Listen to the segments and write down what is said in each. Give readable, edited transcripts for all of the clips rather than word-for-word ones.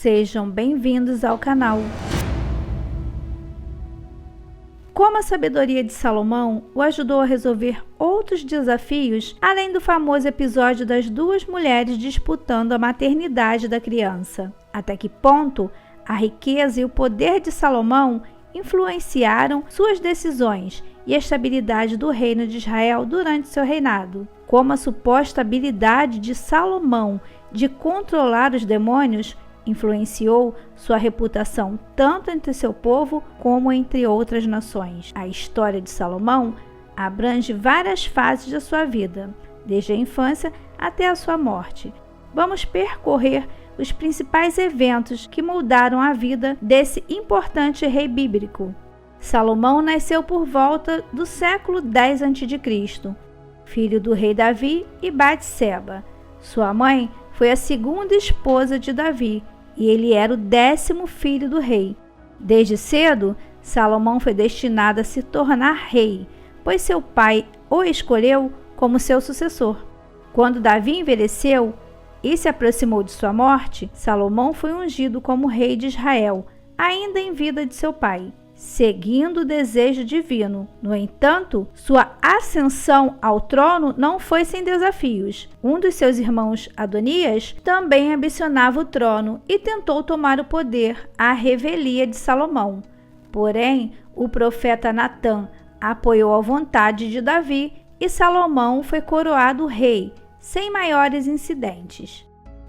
Sejam bem-vindos ao canal. Como a sabedoria de Salomão o ajudou a resolver outros desafios, além do famoso episódio das duas mulheres disputando a maternidade da criança. Até que ponto a riqueza e o poder de Salomão influenciaram suas decisões e a estabilidade do reino de Israel durante seu reinado. Como a suposta habilidade de Salomão de controlar os demônios influenciou sua reputação tanto entre seu povo como entre outras nações. A história de Salomão abrange várias fases da sua vida, desde a infância até a sua morte. Vamos percorrer os principais eventos que moldaram a vida desse importante rei bíblico. Salomão nasceu por volta do século X a.C., filho do rei Davi e Batseba. Sua mãe foi a segunda esposa de Davi e ele era o 10º filho do rei. Desde cedo, Salomão foi destinado a se tornar rei, pois seu pai o escolheu como seu sucessor. Quando Davi envelheceu e se aproximou de sua morte, Salomão foi ungido como rei de Israel, ainda em vida de seu pai, seguindo o desejo divino. No entanto, sua ascensão ao trono não foi sem desafios. Um dos seus irmãos, Adonias, também ambicionava o trono e tentou tomar o poder à revelia de Salomão. Porém, o profeta Natã apoiou a vontade de Davi e Salomão foi coroado rei, sem maiores incidentes.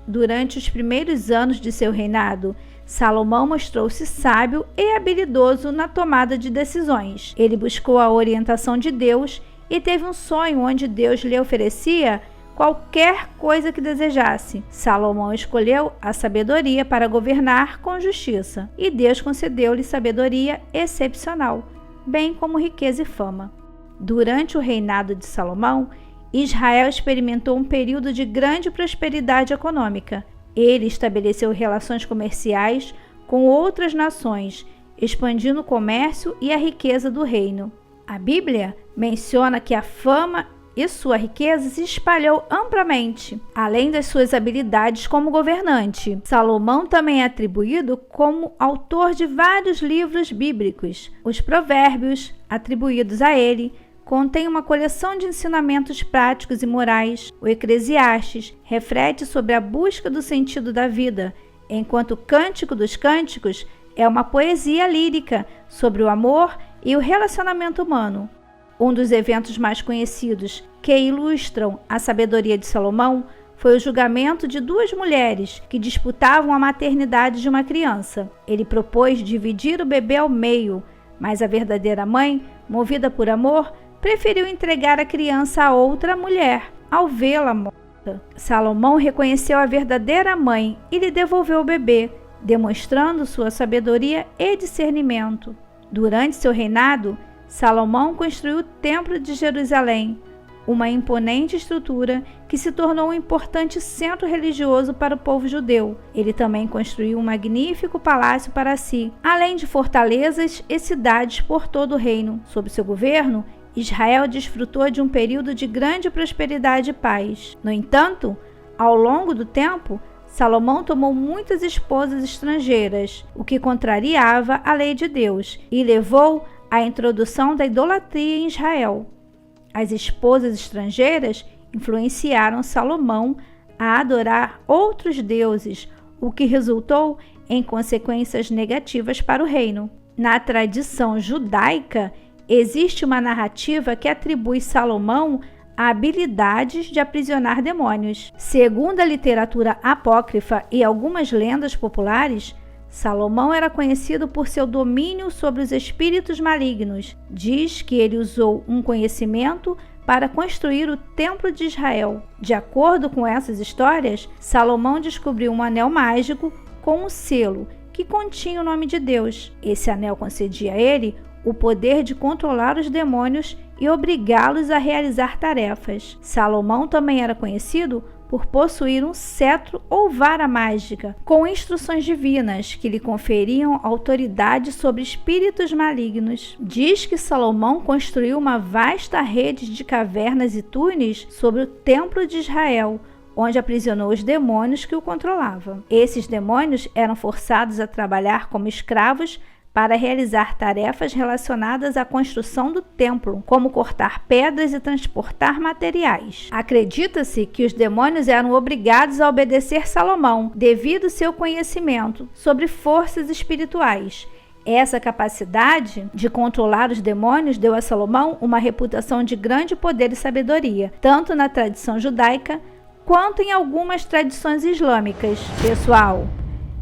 Durante os primeiros anos de seu reinado, Salomão mostrou-se sábio e habilidoso na tomada de decisões. Ele buscou a orientação de Deus e teve um sonho onde Deus lhe oferecia qualquer coisa que desejasse. Salomão escolheu a sabedoria para governar com justiça, e Deus concedeu-lhe sabedoria excepcional, bem como riqueza e fama. Durante o reinado de Salomão, Israel experimentou um período de grande prosperidade econômica. Ele estabeleceu relações comerciais com outras nações, expandindo o comércio e a riqueza do reino. A Bíblia menciona que a fama e sua riqueza se espalhou amplamente, além das suas habilidades como governante. Salomão também é atribuído como autor de vários livros bíblicos. Os Provérbios, atribuídos a ele, contém uma coleção de ensinamentos práticos e morais. O Eclesiastes reflete sobre a busca do sentido da vida, enquanto o Cântico dos Cânticos é uma poesia lírica sobre o amor e o relacionamento humano. Um dos eventos mais conhecidos que ilustram a sabedoria de Salomão foi o julgamento de duas mulheres que disputavam a maternidade de uma criança. Ele propôs dividir o bebê ao meio, mas a verdadeira mãe, movida por amor, preferiu entregar a criança a outra mulher, ao vê-la morta. Salomão reconheceu a verdadeira mãe e lhe devolveu o bebê, demonstrando sua sabedoria e discernimento. Durante seu reinado, Salomão construiu o Templo de Jerusalém, uma imponente estrutura que se tornou um importante centro religioso para o povo judeu. Ele também construiu um magnífico palácio para si, além de fortalezas e cidades por todo o reino. Sob seu governo, Israel desfrutou de um período de grande prosperidade e paz. No entanto, ao longo do tempo, Salomão tomou muitas esposas estrangeiras, o que contrariava a lei de Deus e levou à introdução da idolatria em Israel. As esposas estrangeiras influenciaram Salomão a adorar outros deuses, o que resultou em consequências negativas para o reino. Na tradição judaica, existe uma narrativa que atribui Salomão a habilidades de aprisionar demônios. Segundo a literatura apócrifa e algumas lendas populares, Salomão era conhecido por seu domínio sobre os espíritos malignos. Diz que ele usou um conhecimento para construir o Templo de Israel. De acordo com essas histórias, Salomão descobriu um anel mágico com um selo que continha o nome de Deus. Esse anel concedia a ele o poder de controlar os demônios e obrigá-los a realizar tarefas. Salomão também era conhecido por possuir um cetro ou vara mágica, com instruções divinas que lhe conferiam autoridade sobre espíritos malignos. Diz que Salomão construiu uma vasta rede de cavernas e túneis sobre o Templo de Israel, onde aprisionou os demônios que o controlavam. Esses demônios eram forçados a trabalhar como escravos para realizar tarefas relacionadas à construção do templo, como cortar pedras e transportar materiais. Acredita-se que os demônios eram obrigados a obedecer Salomão, devido ao seu conhecimento sobre forças espirituais. Essa capacidade de controlar os demônios deu a Salomão uma reputação de grande poder e sabedoria, tanto na tradição judaica quanto em algumas tradições islâmicas. Pessoal,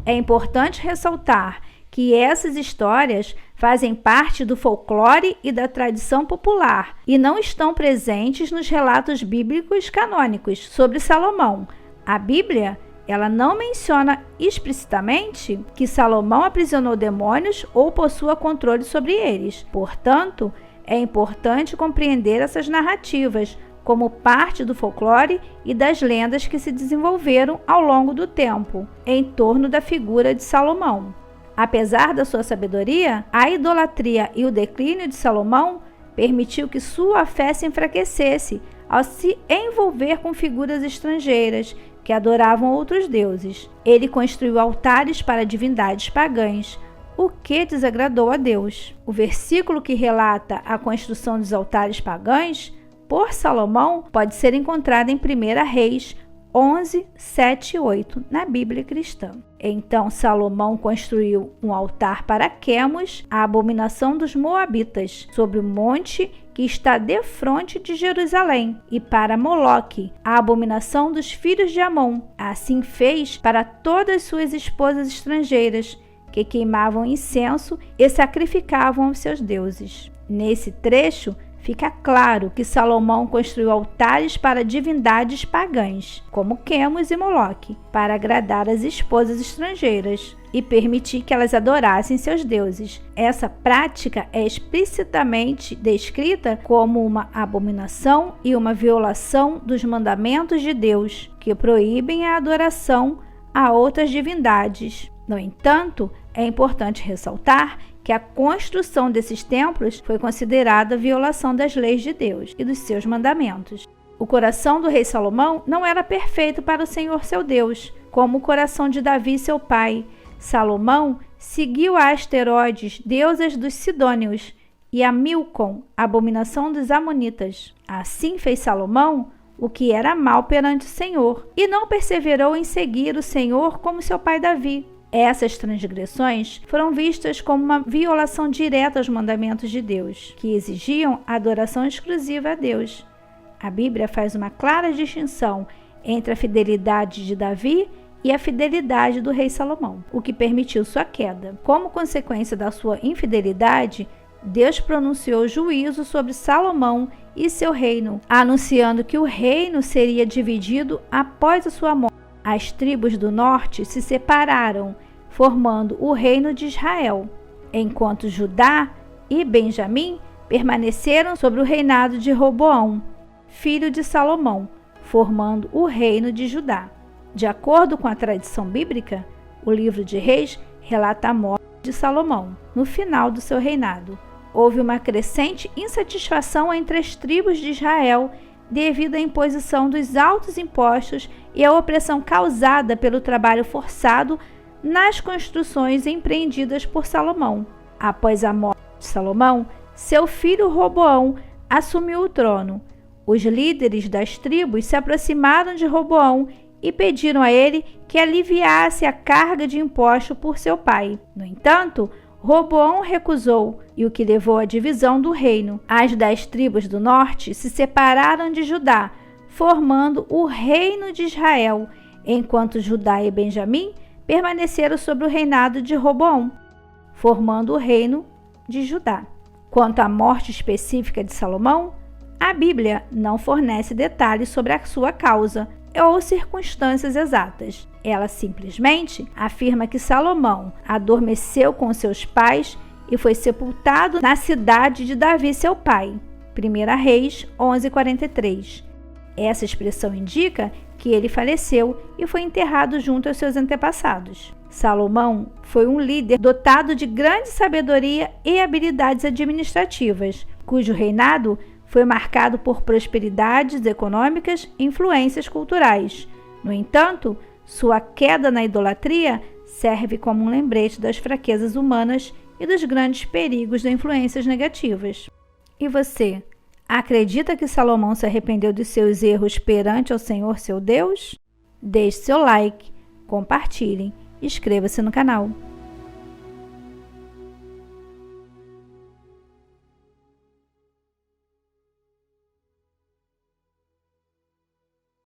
é importante ressaltar que essas histórias fazem parte do folclore e da tradição popular e não estão presentes nos relatos bíblicos canônicos sobre Salomão. A Bíblia, ela não menciona explicitamente que Salomão aprisionou demônios ou possua controle sobre eles. Portanto, é importante compreender essas narrativas como parte do folclore e das lendas que se desenvolveram ao longo do tempo em torno da figura de Salomão. Apesar da sua sabedoria, a idolatria e o declínio de Salomão permitiu que sua fé se enfraquecesse ao se envolver com figuras estrangeiras que adoravam outros deuses. Ele construiu altares para divindades pagãs, o que desagradou a Deus. O versículo que relata a construção dos altares pagãs por Salomão pode ser encontrado em 1 Reis 11, 7 e 8, na Bíblia cristã. Então Salomão construiu um altar para Quemos, a abominação dos moabitas, sobre o monte que está defronte de Jerusalém, e para Moloque, a abominação dos filhos de Amon. Assim fez para todas suas esposas estrangeiras, que queimavam incenso e sacrificavam aos seus deuses. Nesse trecho, fica claro que Salomão construiu altares para divindades pagãs, como Quemos e Moloque, para agradar as esposas estrangeiras e permitir que elas adorassem seus deuses. Essa prática é explicitamente descrita como uma abominação e uma violação dos mandamentos de Deus, que proíbem a adoração a outras divindades. No entanto, é importante ressaltar que a construção desses templos foi considerada violação das leis de Deus e dos seus mandamentos. O coração do rei Salomão não era perfeito para o Senhor seu Deus, como o coração de Davi seu pai. Salomão seguiu a Asterodes, deusas dos Sidônios, e a Milcom, abominação dos Amonitas. Assim fez Salomão o que era mal perante o Senhor, e não perseverou em seguir o Senhor como seu pai Davi. Essas transgressões foram vistas como uma violação direta aos mandamentos de Deus, que exigiam a adoração exclusiva a Deus. A Bíblia faz uma clara distinção entre a fidelidade de Davi e a fidelidade do rei Salomão, o que permitiu sua queda. Como consequência da sua infidelidade, Deus pronunciou juízo sobre Salomão e seu reino, anunciando que o reino seria dividido após a sua morte. As tribos do norte se separaram, formando o reino de Israel, enquanto Judá e Benjamim permaneceram sobre o reinado de Roboão, filho de Salomão, formando o reino de Judá. De acordo com a tradição bíblica, o livro de Reis relata a morte de Salomão. No final do seu reinado, houve uma crescente insatisfação entre as tribos de Israel devido à imposição dos altos impostos e à opressão causada pelo trabalho forçado nas construções empreendidas por Salomão. Após a morte de Salomão, seu filho Roboão assumiu o trono. Os líderes das tribos se aproximaram de Roboão e pediram a ele que aliviasse a carga de imposto por seu pai. No entanto, Roboão recusou, e o que levou à divisão do reino. As 10 tribos do norte se separaram de Judá, formando o reino de Israel, enquanto Judá e Benjamim permaneceram sob o reinado de Roboão, formando o reino de Judá. Quanto à morte específica de Salomão, a Bíblia não fornece detalhes sobre a sua causa ou circunstâncias exatas. Ela simplesmente afirma que Salomão adormeceu com seus pais e foi sepultado na cidade de Davi, seu pai. 1 Reis 11:43. Essa expressão indica que ele faleceu e foi enterrado junto aos seus antepassados. Salomão foi um líder dotado de grande sabedoria e habilidades administrativas, cujo reinado foi marcado por prosperidades econômicas e influências culturais. No entanto, sua queda na idolatria serve como um lembrete das fraquezas humanas e dos grandes perigos de influências negativas. E você, acredita que Salomão se arrependeu de seus erros perante ao Senhor seu Deus? Deixe seu like, compartilhe e inscreva-se no canal.